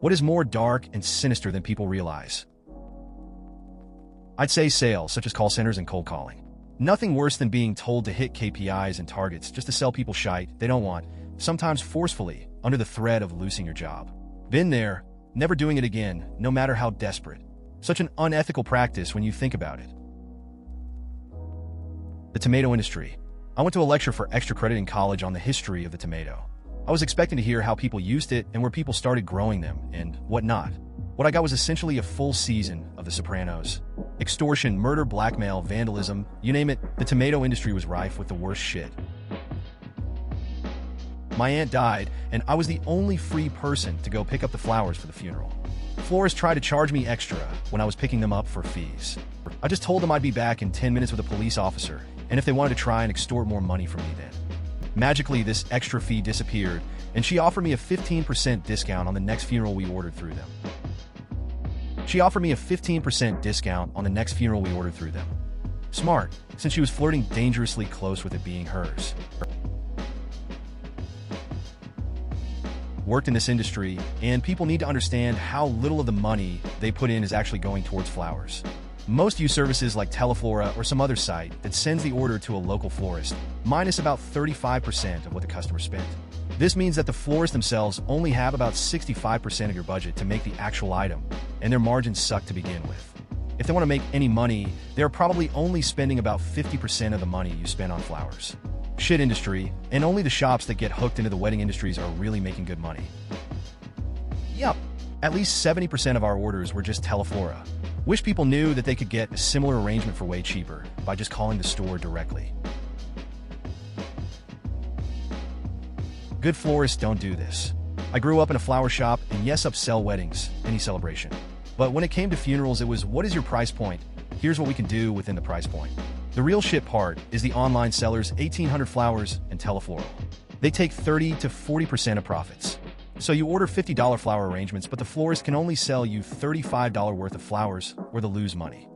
What is more dark and sinister than people realize? I'd say sales, such as call centers and cold calling. Nothing worse than being told to hit KPIs and targets just to sell people shite they don't want, sometimes forcefully, under the threat of losing your job. Been there, never doing it again, no matter how desperate. Such an unethical practice when you think about it. The tomato industry. I went to a lecture for extra credit in college on the history of the tomato. I was expecting to hear how people used it and where people started growing them and whatnot. What I got was essentially a full season of The Sopranos. Extortion, murder, blackmail, vandalism, you name it, the tomato industry was rife with the worst shit. My aunt died, and I was the only free person to go pick up the flowers for the funeral. Florists tried to charge me extra when I was picking them up for fees. I just told them I'd be back in 10 minutes with a police officer, and if they wanted to try and extort more money from me then. Magically, this extra fee disappeared, and she offered me a 15% discount on the next funeral we ordered through them. Smart, since she was flirting dangerously close with it being hers. Worked in this industry, and people need to understand how little of the money they put in is actually going towards flowers. Most use services like Teleflora or some other site that sends the order to a local florist, minus about 35% of what the customer spent. This means that the florists themselves only have about 65% of your budget to make the actual item, and their margins suck to begin with. If they want to make any money, they're probably only spending about 50% of the money you spend on flowers. Shit industry, and only the shops that get hooked into the wedding industries are really making good money. Yup, at least 70% of our orders were just Teleflora. Wish people knew that they could get a similar arrangement for way cheaper by just calling the store directly. Good florists don't do this. I grew up in a flower shop and yes, upsell weddings, any celebration. But when it came to funerals, it was, what is your price point? Here's what we can do within the price point. The real shit part is the online sellers 1,800 Flowers and Telefloral. They take 30 to 40% of profits. So you order $50 flower arrangements, but the florist can only sell you $35 worth of flowers or they'll lose money.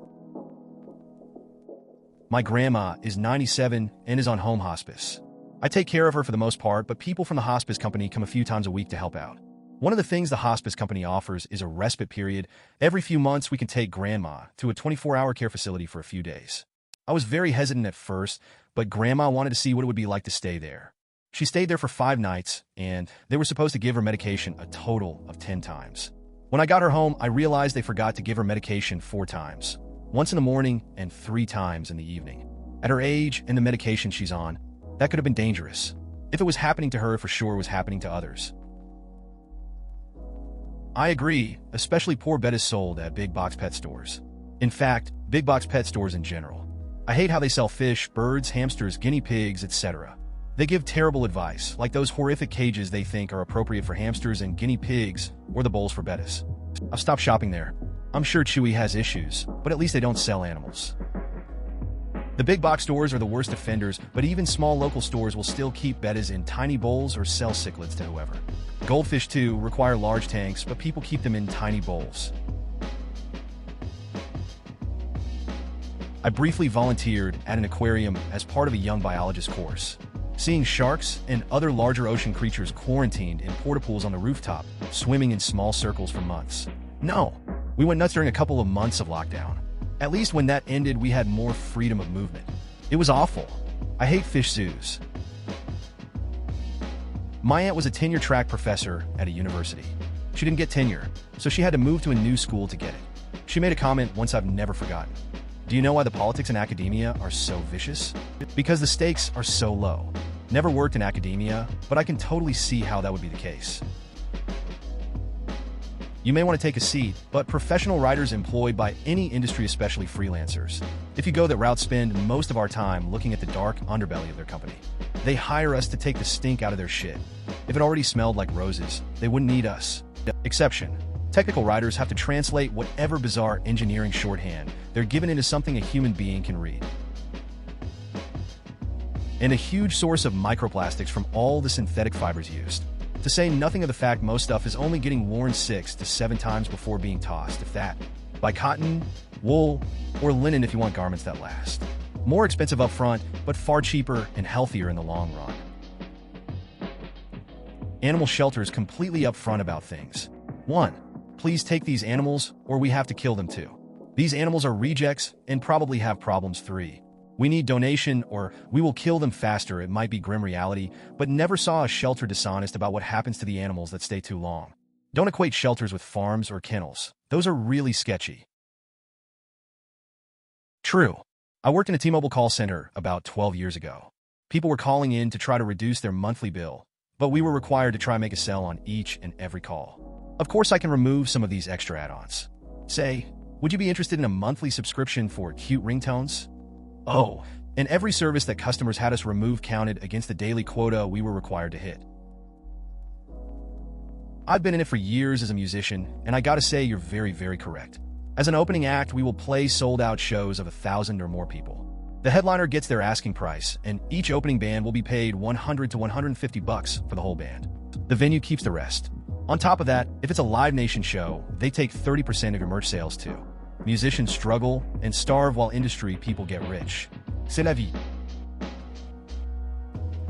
My grandma is 97 and is on home hospice. I take care of her for the most part, but people from the hospice company come a few times a week to help out. One of the things the hospice company offers is a respite period. Every few months, we can take grandma to a 24-hour care facility for a few days. I was very hesitant at first, but grandma wanted to see what it would be like to stay there. She stayed there for 5 nights, and they were supposed to give her medication a total of 10 times. When I got her home, I realized they forgot to give her medication 4 times. Once in the morning and 3 times in the evening. At her age and the medication she's on, that could have been dangerous. If it was happening to her, for sure it was happening to others. I agree, especially poor bed is sold at big box pet stores. In fact, big box pet stores in general. I hate how they sell fish, birds, hamsters, guinea pigs, etc. They give terrible advice, like those horrific cages they think are appropriate for hamsters and guinea pigs, or the bowls for bettis. I've stopped shopping there. I'm sure Chewy has issues, but at least they don't sell animals. The big box stores are the worst offenders, but even small local stores will still keep bettas in tiny bowls or sell cichlids to whoever. Goldfish, too, require large tanks, but people keep them in tiny bowls. I briefly volunteered at an aquarium as part of a young biologist course. Seeing sharks and other larger ocean creatures quarantined in porta-pools on the rooftop, swimming in small circles for months. No, we went nuts during a couple of months of lockdown. At least when that ended, we had more freedom of movement. It was awful. I hate fish zoos. My aunt was a tenure-track professor at a university. She didn't get tenure, so she had to move to a new school to get it. She made a comment once I've never forgotten. Do you know why the politics in academia are so vicious? Because the stakes are so low. Never worked in academia, but I can totally see how that would be the case. You may want to take a seat, but professional writers employed by any industry, especially freelancers, if you go that route, spend most of our time looking at the dark underbelly of their company. They hire us to take the stink out of their shit. If it already smelled like roses, they wouldn't need us. Exception. Technical writers have to translate whatever bizarre engineering shorthand they're given into something a human being can read. And a huge source of microplastics from all the synthetic fibers used. To say nothing of the fact most stuff is only getting worn 6 to 7 times before being tossed, if that. By cotton, wool, or linen if you want garments that last. More expensive up front, but far cheaper and healthier in the long run. Animal shelters completely upfront about things. 1. Please take these animals, or we have to kill them too. These animals are rejects and probably have problems. 3. We need donation, or we will kill them faster. It might be grim reality, but never saw a shelter dishonest about what happens to the animals that stay too long. Don't equate shelters with farms or kennels. Those are really sketchy. True. I worked in a T-Mobile call center about 12 years ago. People were calling in to try to reduce their monthly bill, but we were required to try and make a sell on each and every call. Of course, I can remove some of these extra add-ons. Say, would you be interested in a monthly subscription for cute ringtones? Oh, and every service that customers had us remove counted against the daily quota we were required to hit. I've been in it for years as a musician, and I gotta say you're very, very correct. As an opening act, we will play sold-out shows of 1,000 or more people. The headliner gets their asking price, and each opening band will be paid $100 to $150 for the whole band. The venue keeps the rest. On top of that, if it's a Live Nation show, they take 30% of your merch sales too. Musicians struggle and starve while industry people get rich. C'est la vie.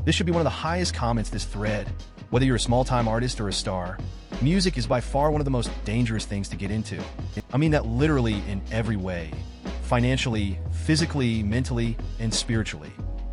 This should be one of the highest comments this thread. Whether you're a small-time artist or a star, music is by far one of the most dangerous things to get into. I mean that literally in every way. Financially, physically, mentally, and spiritually.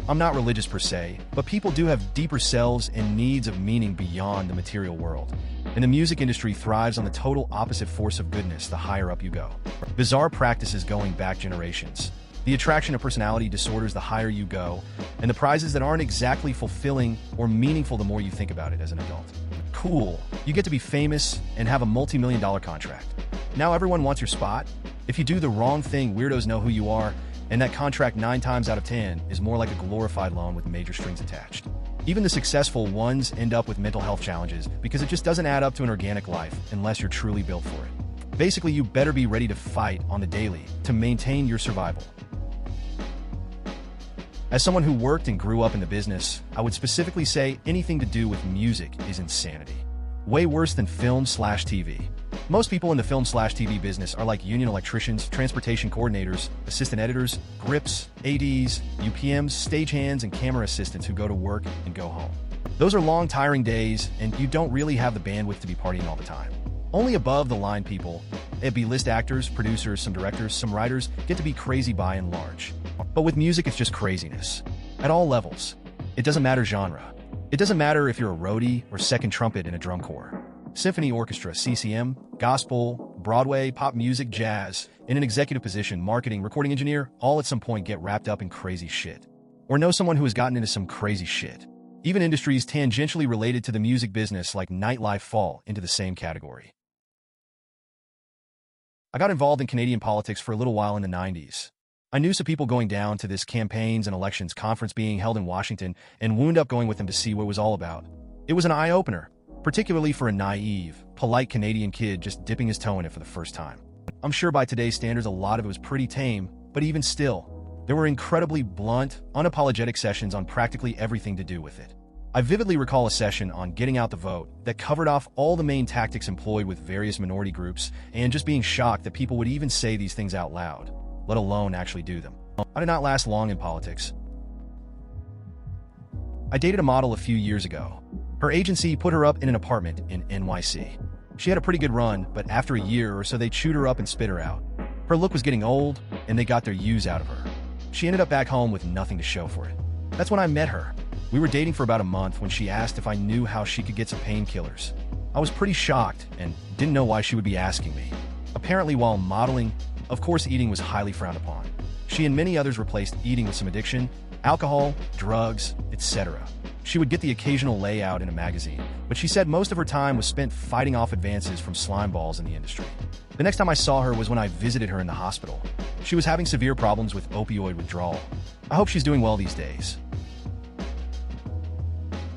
I'm not religious per se, but people do have deeper selves and needs of meaning beyond the material world. And the music industry thrives on the total opposite force of goodness the higher up you go. Bizarre practices going back generations. The attraction of personality disorders the higher you go, and the prizes that aren't exactly fulfilling or meaningful the more you think about it as an adult. Cool. You get to be famous and have a multi-million-dollar contract. Now everyone wants your spot. If you do the wrong thing, weirdos know who you are, and that contract 9 times out of 10 is more like a glorified loan with major strings attached. Even the successful ones end up with mental health challenges because it just doesn't add up to an organic life unless you're truly built for it. Basically, you better be ready to fight on the daily to maintain your survival. As someone who worked and grew up in the business, I would specifically say anything to do with music is insanity. Way worse than film/TV. Most people in the film/TV business are like union electricians, transportation coordinators, assistant editors, grips, ADs, UPMs, stagehands, and camera assistants who go to work and go home. Those are long, tiring days, and you don't really have the bandwidth to be partying all the time. Only above-the-line people, B-list actors, producers, some directors, some writers, get to be crazy by and large. But with music, it's just craziness. At all levels. It doesn't matter genre. It doesn't matter if you're a roadie or second trumpet in a drum corps. Symphony orchestra, CCM, gospel, Broadway, pop music, jazz, in an executive position, marketing, recording engineer, all at some point get wrapped up in crazy shit. Or know someone who has gotten into some crazy shit. Even industries tangentially related to the music business like nightlife fall into the same category. I got involved in Canadian politics for a little while in the 90s. I knew some people going down to this campaigns and elections conference being held in Washington and wound up going with them to see what it was all about. It was an eye-opener, particularly for a naive, polite Canadian kid just dipping his toe in it for the first time. I'm sure by today's standards a lot of it was pretty tame, but even still, there were incredibly blunt, unapologetic sessions on practically everything to do with it. I vividly recall a session on getting out the vote that covered off all the main tactics employed with various minority groups and just being shocked that people would even say these things out loud, let alone actually do them. I did not last long in politics. I dated a model a few years ago. Her agency put her up in an apartment in NYC. She had a pretty good run, but after a year or so they chewed her up and spit her out. Her look was getting old, and they got their use out of her. She ended up back home with nothing to show for it. That's when I met her. We were dating for about a month when she asked if I knew how she could get some painkillers. I was pretty shocked and didn't know why she would be asking me. Apparently while modeling, of course eating was highly frowned upon. She and many others replaced eating with some addiction, alcohol, drugs, etc. She would get the occasional layout in a magazine, but she said most of her time was spent fighting off advances from slime balls in the industry. The next time I saw her was when I visited her in the hospital. She was having severe problems with opioid withdrawal. I hope she's doing well these days.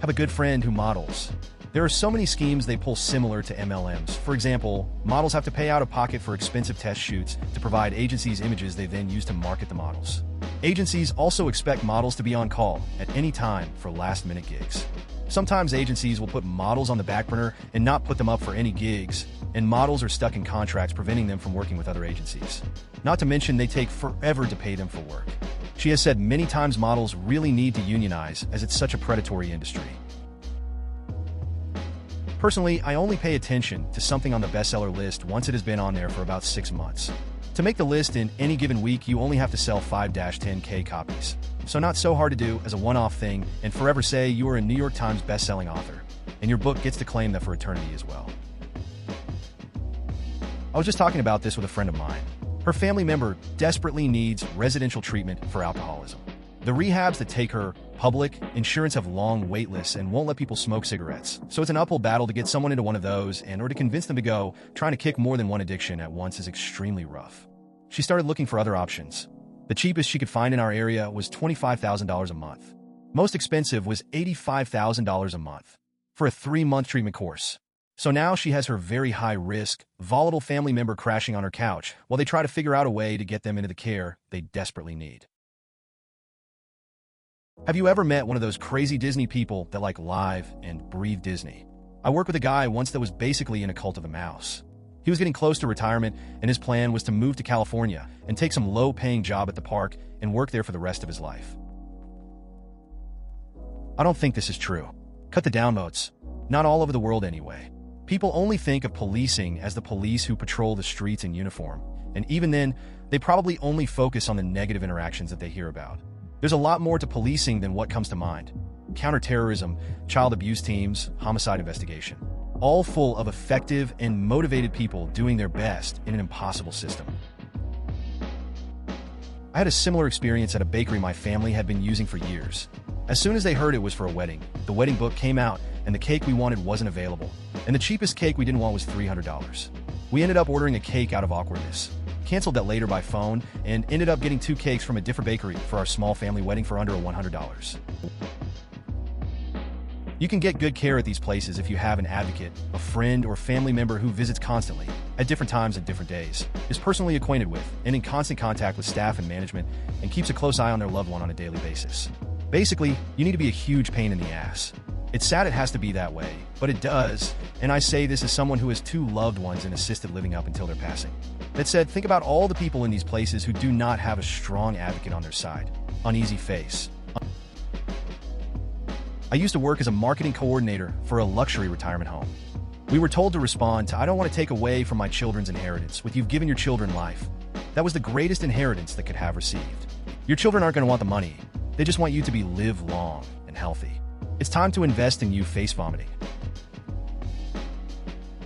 Have a good friend who models. There are so many schemes they pull similar to MLMs. For example, models have to pay out of pocket for expensive test shoots to provide agencies images they then use to market the models. Agencies also expect models to be on call at any time for last-minute gigs. Sometimes agencies will put models on the back burner and not put them up for any gigs, and models are stuck in contracts preventing them from working with other agencies. Not to mention they take forever to pay them for work. She has said many times models really need to unionize as it's such a predatory industry. Personally, I only pay attention to something on the bestseller list once it has been on there for about 6 months. To make the list in any given week, you only have to sell 5-10K copies. So not so hard to do as a one-off thing, and forever say you are a New York Times best-selling author, and your book gets to claim that for eternity as well. I was just talking about this with a friend of mine. Her family member desperately needs residential treatment for alcoholism. The rehabs that take her public insurance have long wait lists and won't let people smoke cigarettes. So it's an uphill battle to get someone into one of those, and or to convince them to go. Trying to kick more than one addiction at once is extremely rough. She started looking for other options. The cheapest she could find in our area was $25,000 a month. Most expensive was $85,000 a month for a 3-month treatment course. So now she has her very high-risk, volatile family member crashing on her couch while they try to figure out a way to get them into the care they desperately need. Have you ever met one of those crazy Disney people that like live and breathe Disney? I worked with a guy once that was basically in a cult of the mouse. He was getting close to retirement, and his plan was to move to California and take some low-paying job at the park and work there for the rest of his life. I don't think this is true. Cut the downvotes. Not all over the world anyway. People only think of policing as the police who patrol the streets in uniform, and even then, they probably only focus on the negative interactions that they hear about. There's a lot more to policing than what comes to mind. Counterterrorism, child abuse teams, homicide investigation. All full of effective and motivated people doing their best in an impossible system. I had a similar experience at a bakery my family had been using for years. As soon as they heard it was for a wedding, the wedding book came out and the cake we wanted wasn't available. And the cheapest cake we didn't want was $300. We ended up ordering a cake out of awkwardness. Canceled that later by phone, and ended up getting 2 cakes from a different bakery for our small family wedding for under $100. You can get good care at these places if you have an advocate, a friend or family member who visits constantly, at different times and different days, is personally acquainted with, and in constant contact with staff and management, and keeps a close eye on their loved one on a daily basis. Basically, you need to be a huge pain in the ass. It's sad it has to be that way, but it does, and I say this as someone who has 2 loved ones in assisted living up until their passing. That said, think about all the people in these places who do not have a strong advocate on their side. Uneasy face. I used to work as a marketing coordinator for a luxury retirement home. We were told to respond to, "I don't want to take away from my children's inheritance with you've given your children life." That was the greatest inheritance they could have received. Your children aren't going to want the money. They just want you to be live long and healthy. It's time to invest in you face vomiting.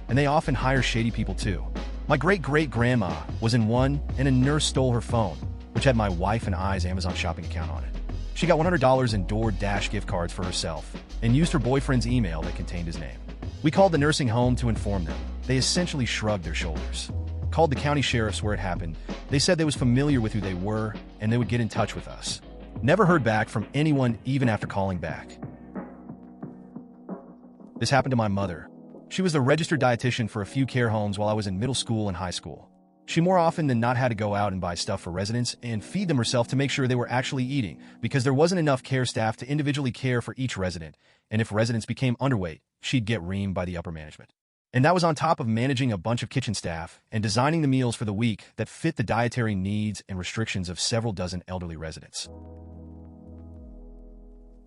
And they often hire shady people too. My great-great-grandma was in one, and a nurse stole her phone, which had my wife and I's Amazon shopping account on it. She got $100 in DoorDash gift cards for herself, and used her boyfriend's email that contained his name. We called the nursing home to inform them. They essentially shrugged their shoulders. Called the county sheriffs where it happened. They said they was familiar with who they were, and they would get in touch with us. Never heard back from anyone even after calling back. This happened to my mother. She was the registered dietitian for a few care homes while I was in middle school and high school. She more often than not had to go out and buy stuff for residents and feed them herself to make sure they were actually eating, because there wasn't enough care staff to individually care for each resident, and if residents became underweight, she'd get reamed by the upper management. And that was on top of managing a bunch of kitchen staff and designing the meals for the week that fit the dietary needs and restrictions of several dozen elderly residents.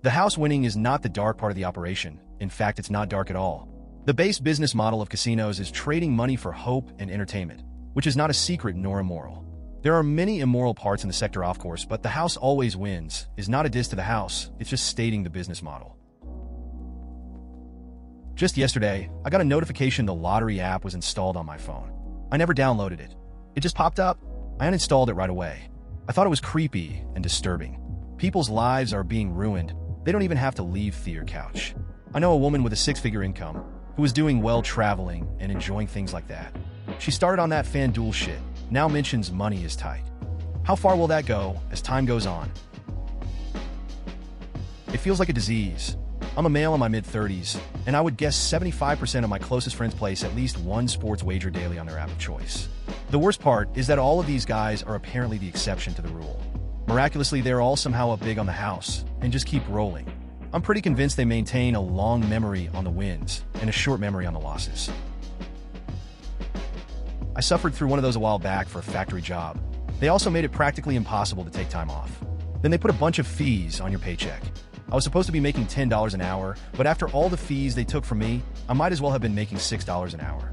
The house winning is not the dark part of the operation. In fact, it's not dark at all. The base business model of casinos is trading money for hope and entertainment, which is not a secret nor immoral. There are many immoral parts in the sector, of course, but the house always wins is not a diss to the house, it's just stating the business model. Just yesterday, I got a notification the lottery app was installed on my phone. I never downloaded it. It just popped up. I uninstalled it right away. I thought it was creepy and disturbing. People's lives are being ruined. They don't even have to leave their couch. I know a woman with a 6-figure income who was doing well traveling and enjoying things like that. She started on that FanDuel shit, now mentions money is tight. How far will that go as time goes on? It feels like a disease. I'm a male in my mid-30s, and I would guess 75% of my closest friends place at least one sports wager daily on their app of choice. The worst part is that all of these guys are apparently the exception to the rule. Miraculously, they're all somehow up big on the house and just keep rolling. I'm pretty convinced they maintain a long memory on the wins and a short memory on the losses. I suffered through one of those a while back for a factory job. They also made it practically impossible to take time off. Then they put a bunch of fees on your paycheck. I was supposed to be making $10 an hour, but after all the fees they took from me, I might as well have been making $6 an hour.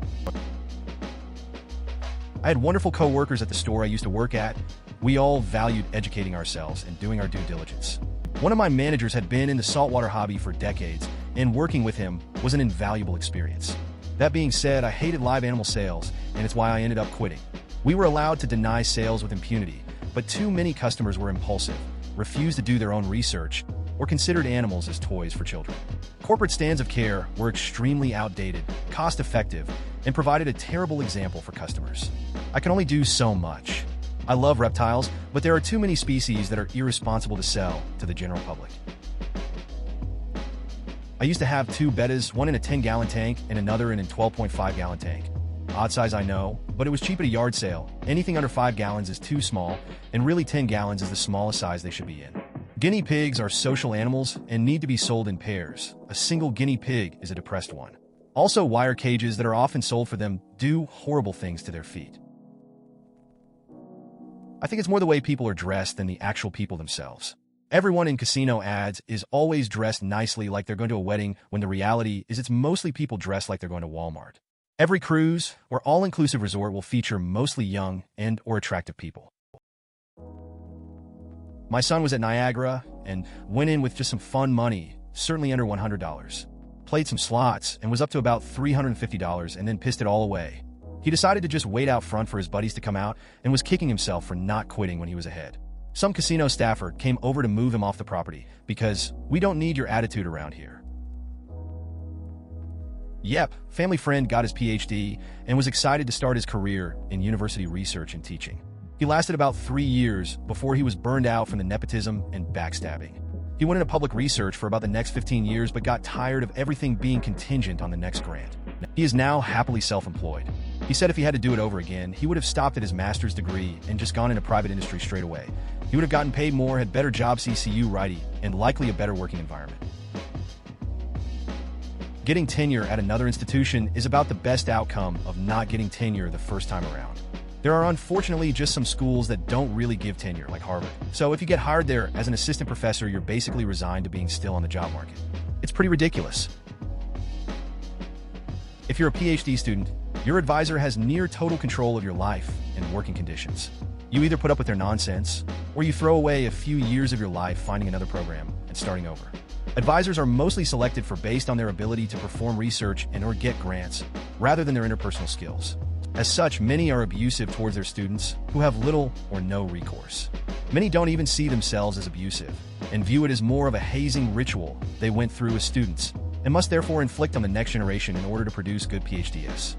I had wonderful co-workers at the store I used to work at. We all valued educating ourselves and doing our due diligence. One of my managers had been in the saltwater hobby for decades, and working with him was an invaluable experience. That being said, I hated live animal sales, and it's why I ended up quitting. We were allowed to deny sales with impunity, but too many customers were impulsive, refused to do their own research, or considered animals as toys for children. Corporate stands of care were extremely outdated, cost-effective, and provided a terrible example for customers. I can only do so much. I love reptiles, but there are too many species that are irresponsible to sell to the general public. I used to have two bettas, one in a 10-gallon tank and another in a 12.5-gallon tank. Odd size, I know, but it was cheap at a yard sale. Anything under 5 gallons is too small, and really 10 gallons is the smallest size they should be in. Guinea pigs are social animals and need to be sold in pairs. A single guinea pig is a depressed one. Also, wire cages that are often sold for them do horrible things to their feet. I think it's more the way people are dressed than the actual people themselves. Everyone in casino ads is always dressed nicely like they're going to a wedding, when the reality is it's mostly people dressed like they're going to Walmart. Every cruise or all-inclusive resort will feature mostly young and/or attractive people. My son was at Niagara and went in with just some fun money, certainly under $100. Played some slots and was up to about $350 and then pissed it all away. He decided to just wait out front for his buddies to come out and was kicking himself for not quitting when he was ahead. Some casino staffer came over to move him off the property because we don't need your attitude around here. Yep, family friend got his PhD and was excited to start his career in university research and teaching. He lasted about 3 years before he was burned out from the nepotism and backstabbing. He went into public research for about the next 15 years but got tired of everything being contingent on the next grant. He is now happily self-employed. He said if he had to do it over again, he would have stopped at his master's degree and just gone into private industry straight away. He would have gotten paid more, had better job CCU righty, and likely a better working environment. Getting tenure at another institution is about the best outcome of not getting tenure the first time around. There are unfortunately just some schools that don't really give tenure, like Harvard. So if you get hired there as an assistant professor, you're basically resigned to being still on the job market. It's pretty ridiculous. If you're a PhD student, your advisor has near total control of your life and working conditions. You either put up with their nonsense, or you throw away a few years of your life finding another program and starting over. Advisors are mostly selected based on their ability to perform research and/or get grants, rather than their interpersonal skills. As such, many are abusive towards their students who have little or no recourse. Many don't even see themselves as abusive and view it as more of a hazing ritual they went through as students and must therefore inflict on the next generation in order to produce good PhDs.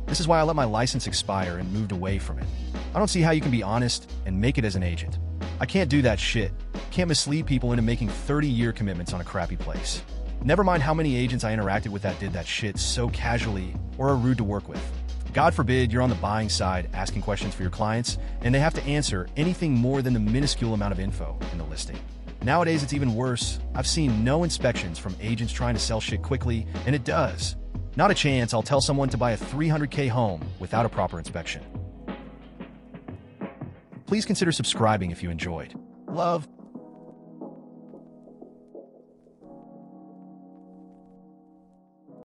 This is why I let my license expire and moved away from it. I don't see how you can be honest and make it as an agent. I can't do that shit. Can't mislead people into making 30-year commitments on a crappy place. Never mind how many agents I interacted with that did that shit so casually or are rude to work with. God forbid you're on the buying side asking questions for your clients and they have to answer anything more than the minuscule amount of info in the listing. Nowadays, it's even worse. I've seen no inspections from agents trying to sell shit quickly, and it does. Not a chance I'll tell someone to buy a $300K home without a proper inspection. Please consider subscribing if you enjoyed. Love.